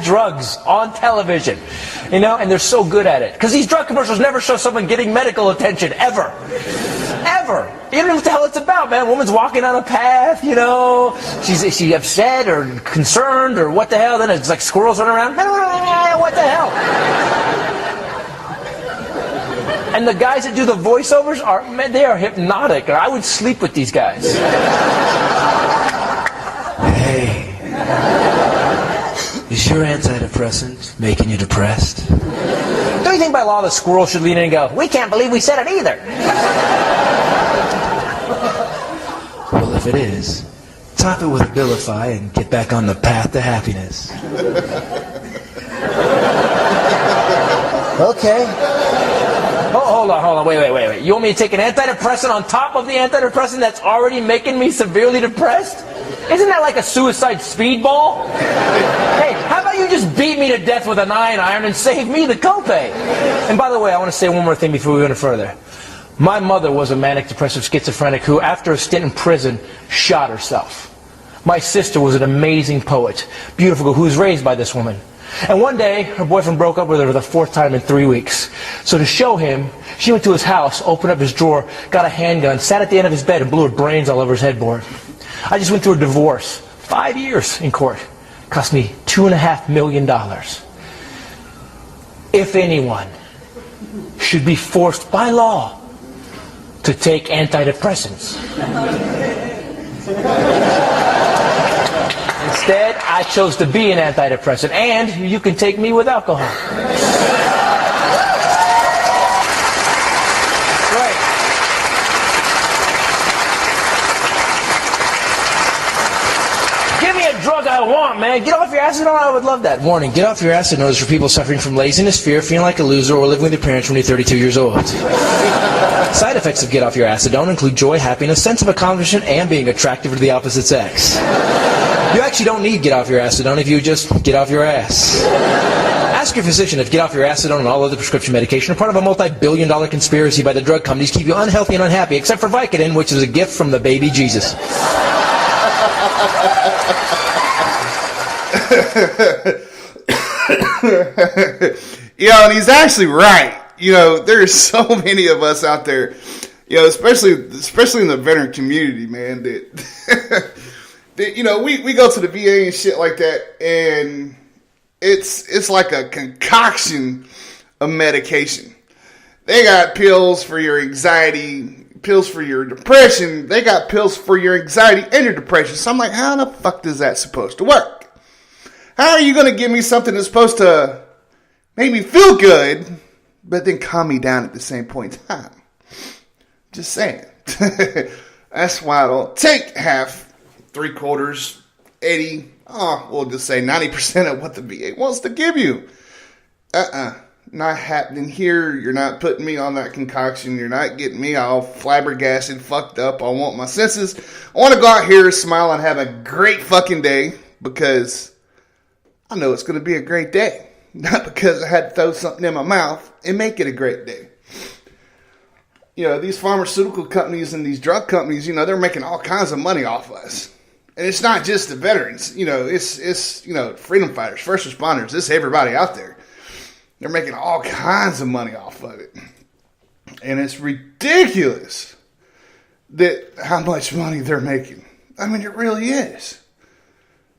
drugs on television, you know, and they're so good at it because these drug commercials never show someone getting medical attention ever. You don't know what the hell it's about, man. A woman's walking on a path, you know, is she upset or concerned or what the hell? Then it's like squirrels running around. What the hell? And the guys that do the voiceovers are, man, they are hypnotic. I would sleep with these guys. Hey. Is your antidepressant making you depressed? Don't you think by law the squirrel should lean in and go, we can't believe we said it either? Well, if it is, top it with Abilify and get back on the path to happiness. Okay. Oh, hold on. Wait. You want me to take an antidepressant on top of the antidepressant that's already making me severely depressed? Isn't that like a suicide speedball? Hey, how about you just beat me to death with an iron and save me the copay? And by the way, I want to say one more thing before we go any further. My mother was a manic depressive schizophrenic who, after a stint in prison, shot herself. My sister was an amazing poet, beautiful girl, who was raised by this woman. And one day, her boyfriend broke up with her for the 4th time in 3 weeks. So to show him, she went to his house, opened up his drawer, got a handgun, sat at the end of his bed, and blew her brains all over his headboard. I just went through a divorce. 5 years in court. Cost me $2.5 million. If anyone should be forced by law to take antidepressants, instead, I chose to be an antidepressant, and you can take me with alcohol. Right. Give me a drug I want, man. Get off your acetone. I would love that. Warning, get off your acetone is for people suffering from laziness, fear, feeling like a loser, or living with your parents when you're 32 years old. Side effects of get off your acetone include joy, happiness, sense of accomplishment, and being attractive to the opposite sex. You actually don't need get off your acetone if you just get off your ass. Ask your physician if get off your acetone and all other prescription medication are part of a multi-billion-dollar conspiracy by the drug companies to keep you unhealthy and unhappy, except for Vicodin, which is a gift from the baby Jesus. And he's actually right. You know, there's so many of us out there, you know, especially in the veteran community, man, that, that you know, we go to the VA and shit like that, and it's like a concoction of medication. They got pills for your anxiety, pills for your depression. They got pills for your anxiety and your depression. So I'm like, how the fuck is that supposed to work? How are you going to give me something that's supposed to make me feel good, but then calm me down at the same point in time? Just saying. That's why I don't take half, 3/4, 80, we'll just say 90% of what the VA wants to give you. Not happening here. You're not putting me on that concoction. You're not getting me all flabbergasted, fucked up. I want my senses. I want to go out here, smile, and have a great fucking day, because I know it's going to be a great day. Not because I had to throw something in my mouth and make it a great day. You know, these pharmaceutical companies and these drug companies, you know, they're making all kinds of money off us. And it's not just the veterans. You know, it's you know, freedom fighters, first responders. It's everybody out there. They're making all kinds of money off of it. And it's ridiculous that how much money they're making. I mean, it really is.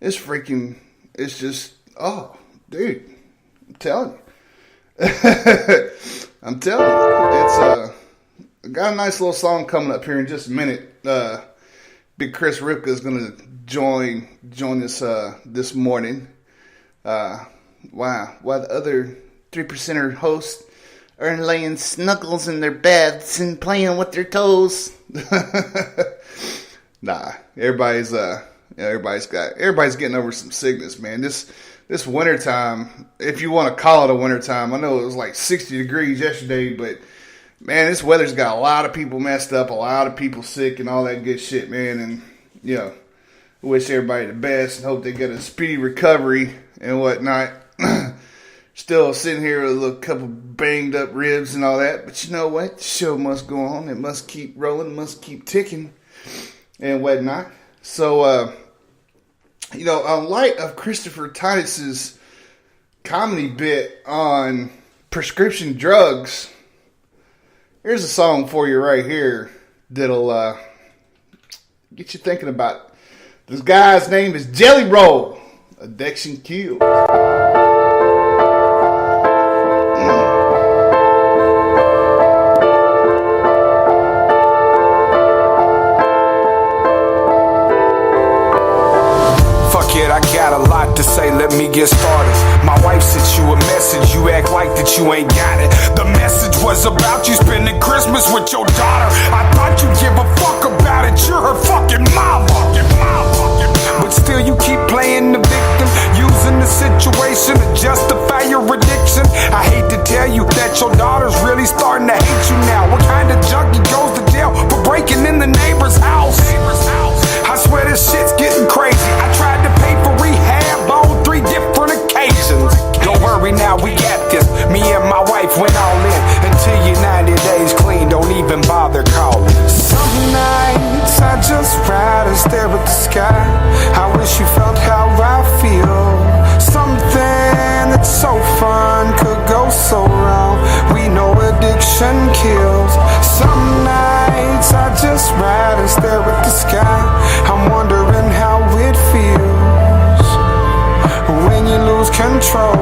It's just, oh, dude. I'm telling you. I'm telling you. It's got a nice little song coming up here in just a minute. Big Chris Ripka is going to join us this morning. Wow. While the other 3%er hosts are laying snuggles in their beds and playing with their toes. Nah, everybody's getting over some sickness, man. This wintertime, if you want to call it a wintertime, I know it was like 60 degrees yesterday, but man, this weather's got a lot of people messed up, a lot of people sick and all that good shit, man. And, you know, wish everybody the best and hope they get a speedy recovery and whatnot. Still sitting here with a little couple banged up ribs and all that, but you know what? The show must go on. It must keep rolling, must keep ticking and whatnot. So, you know, in light of Christopher Titus's comedy bit on prescription drugs. Here's a song for you right here that'll get you thinking about it. This guy's name is Jelly Roll. Addiction Kills. I got a lot to say, let me get started. My wife sent you a message, you act like that you ain't got it. The message was about you spending Christmas with your daughter. I thought you'd give a fuck about it, you're her fucking mama. But still you keep playing the victim, using the situation to justify your addiction. I hate to tell you that your daughter's really starting to hate you now. What kind of junkie goes to jail for breaking in the neighbor's house? I swear this shit's getting crazy. I tried to pay for rehab on 3 different occasions. Don't worry now, we got this. Me and my wife went all in. Until you're 90 days clean, don't even bother calling. Some nights I just ride and stare at the sky. I wish you felt how I feel. Something that's so fun could go so wrong. We know addiction kills. Some nights I just ride and stare at the sky. I'm wondering how it feels when you lose control.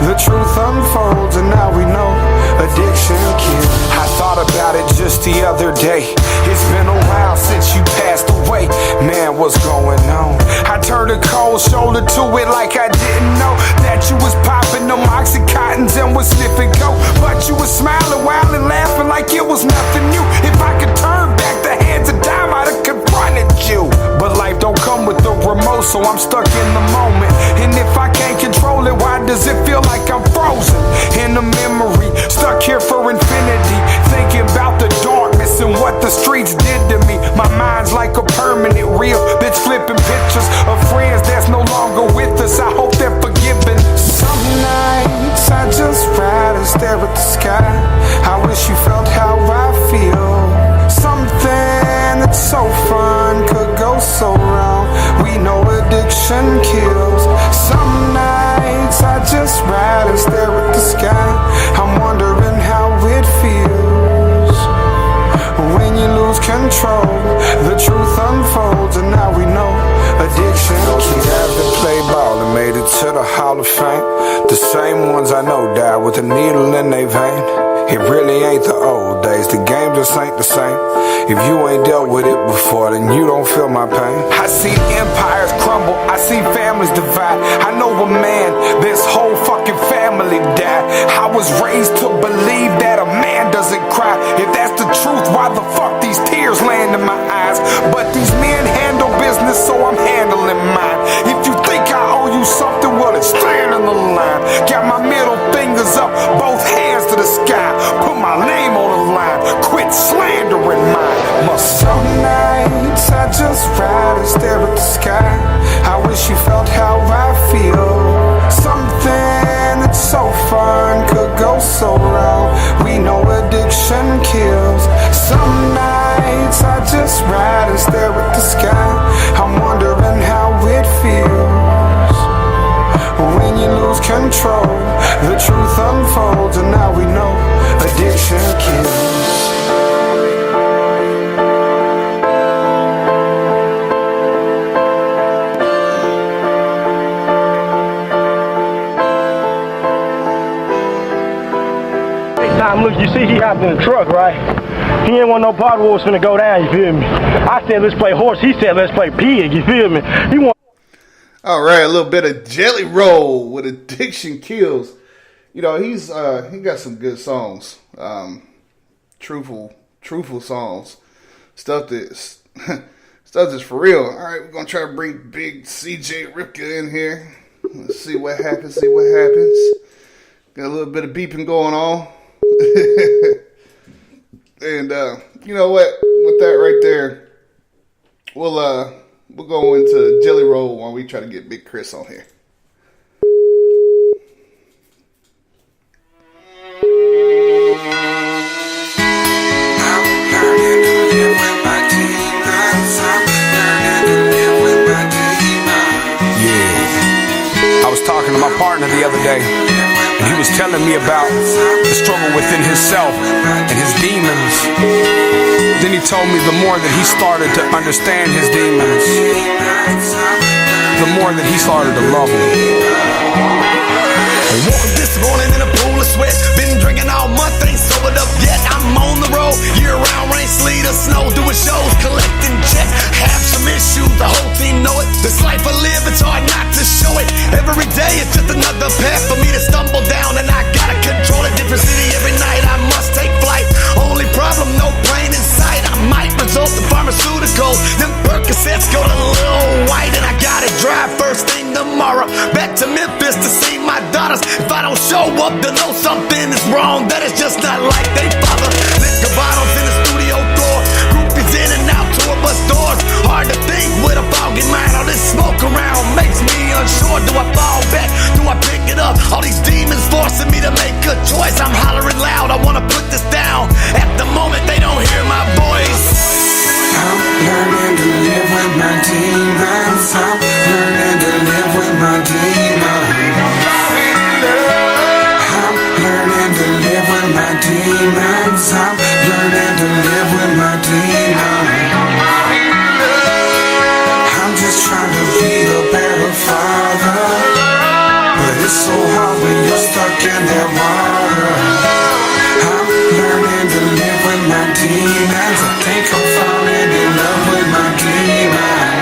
The truth unfolds and now we know addiction kills. I thought about it just the other day. It's been a while since you passed away. Man, what's going on? I turned a cold shoulder to it like I didn't know that you was popping them Oxycontins and was sniffing coke. But you was smiling wild and laughing like it was nothing new. If I could turn back the hands of time, I'd have confronted you. But life don't come with the remote, so I'm stuck in the moment. And if I can't control it, why does it feel like I'm frozen in a memory? Stuck here for infinity, thinking about the darkness and what the streets did to me. My mind's like a permanent reel that's flipping pictures of friends that's no longer with us. I hope they're forgiven. Some nights I just ride and stare at the sky. I wish you felt how I feel. Something that's so fun could go so wrong. We know addiction kills. Some nights I just ride and stare at the sky. I'm wondering how it feels when you lose control. The truth unfolds and now we know addiction kills. Those guys that play ball and made it to the Hall of Fame, the same ones I know died with a needle in their vein. It really ain't the old days, the game just ain't the same. If you ain't dealt with it before, then you don't feel my pain. I seen empires crumble, I seen families divide. I know a man, this whole fucking family died. I was raised to believe that a man doesn't cry. If that's the truth, why the fuck these tears land in my eyes? But these men handle business, so I'm handling mine. If you think I owe you something, well, it's stand in the line. Got my middle fingers up, both hands to the sky. Put my name on the line, quit slandering mine. Some nights I just ride and stare at the sky. I wish you felt how I feel. Something that's so fun could go so wrong. We know addiction kills. Some nights I just ride and stare at the sky. I'm wondering how it feels when you lose control. The truth unfolds and now we know addiction kills. Look, you see he hopped in the truck, right? He ain't want no part of what was finna go down, you feel me? I said, let's play horse. He said, let's play pig, you feel me? He want. All right, a little bit of Jelly Roll with Addiction Kills. You know, he got some good songs. Truthful songs. Stuff that's for real. All right, we're going to try to bring big CJ Ripka in here. Let's see what happens, Got a little bit of beeping going on. And you know what? With that right there, we'll go into Jelly Roll while we try to get Big Chris on here. I was talking to my partner the other day, and he was telling me about the struggle within himself and his demons. Then he told me the more that he started to understand his demons, the more that he started to love them. I woke up this morning in a pool of sweat. Been drinking all month, ain't sobered up yet. I'm on the road, year-round, rain, sleet, or snow, doing shows, collecting checks. Have some issues, the whole team know it. This life I live, it's hard not to show it. Every day it's just another path for me to stumble down, and I gotta control a different city every night. I must take flight. Only problem, no plane in sight. I might result in pharmaceuticals. Them Percocets go to Lil White, and I gotta drive first thing tomorrow back to Memphis to see my daughters. If I don't show up, to know something is wrong. That is just not like they father. Liquor bottles in the studio floor, groupies in and out tour bus doors. Hard to think with a foggy mind. All this smoke around makes me unsure. Do I fall back? Do I pick it up? All these demons forcing me to make a choice. I'm hollering loud, I wanna put this down. At the moment they don't hear my voice. I'm learning to live with my demons. I'm learning to live with my demons. I'm learning to live with my demons. I'm learning to live with my demons. I'm just trying to be a better father, but it's so hard when you're stuck in that water. I'm learning to live with my demons. I think I'm falling in love with my demons.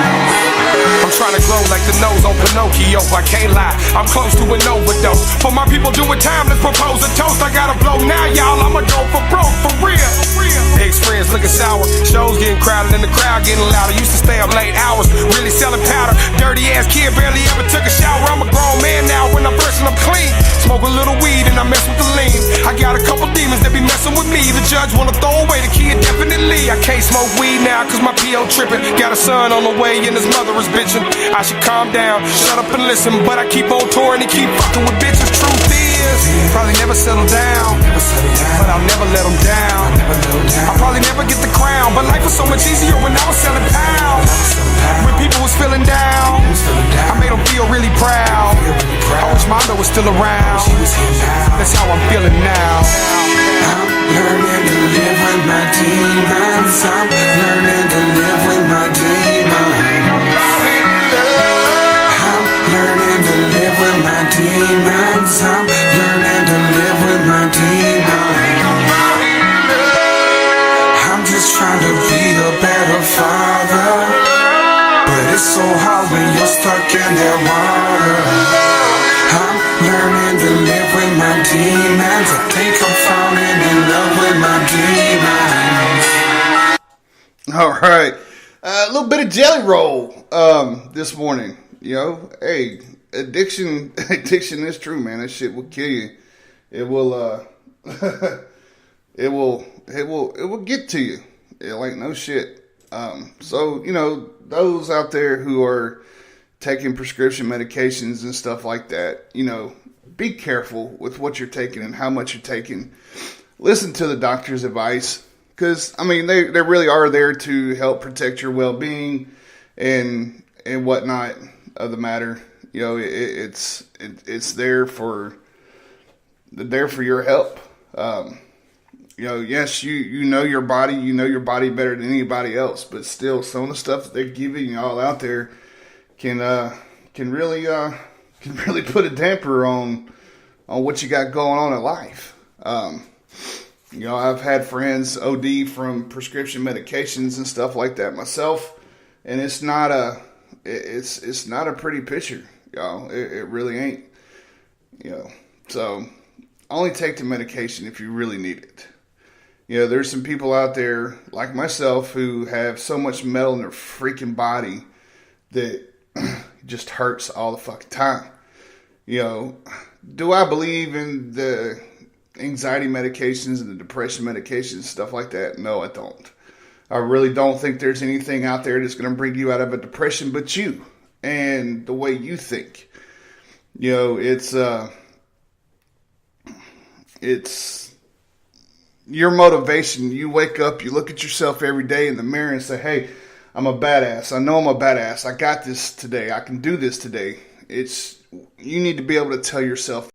I'm trying to grow like the nose on Pinocchio, I can't lie, I'm close to an overdose. For my people doing time, let's propose a toast. I gotta blow now, y'all, I'ma go for broke, for real. Ex-friends looking sour, shows getting crowded and the crowd getting louder. Used to stay up late hours, really selling powder. Dirty ass kid, barely ever took a shower. I'm a grown man now, when I'm brushing I'm clean. Smoke a little weed and I mess with the lean. I got a couple demons that be messing with me. The judge wanna throw away the kid, definitely. I can't smoke weed now cause my P.O. tripping. Got a son on the way and his mother is bitching. I should calm down, shut up and listen, but I keep on touring and keep fucking with bitches. Truth is, probably never settle down, but I'll never let them down. I'll probably never get the crown, but life was so much easier when I was selling pounds. When people was feeling down, I made them feel really proud. I wish Mondo was still around. That's how I'm feeling now. I'm learning to live with my demons. I'm learning to live with my demons. I'm learning to live with my demons. I'm learning to live with my demons. I'm just trying to be a better father, but it's so hard when you're stuck in that water. I'm learning to live with my demons. I think I'm falling in love with my demons. All right. A little bit of jelly roll this morning. You know, hey, addiction is true, man. That shit will kill you. It will it will get to you. It like no shit. So, you know, those out there who are taking prescription medications and stuff like that, you know, be careful with what you're taking and how much you're taking. Listen to the doctor's advice, because, I mean, they really are there to help protect your well-being and whatnot of the matter. You know, it's there for your help. You know, yes, you know your body, better than anybody else, but still, some of the stuff that they're giving you all out there can really put a damper on what you got going on in life. You know, I've had friends OD from prescription medications and stuff like that myself, and it's not a pretty picture, y'all. It really ain't. You know, so only take the medication if you really need it. You know, there's some people out there like myself who have so much metal in their freaking body that just hurts all the fucking time. You know, do I believe in the anxiety medications and the depression medications, stuff like that? No, I don't. I really don't think there's anything out there that's going to bring you out of a depression but you and the way you think. You know, it's your motivation. You wake up, you look at yourself every day in the mirror and say, hey, I'm a badass. I know I'm a badass. I got this today. I can do this today. It's you need to be able to tell yourself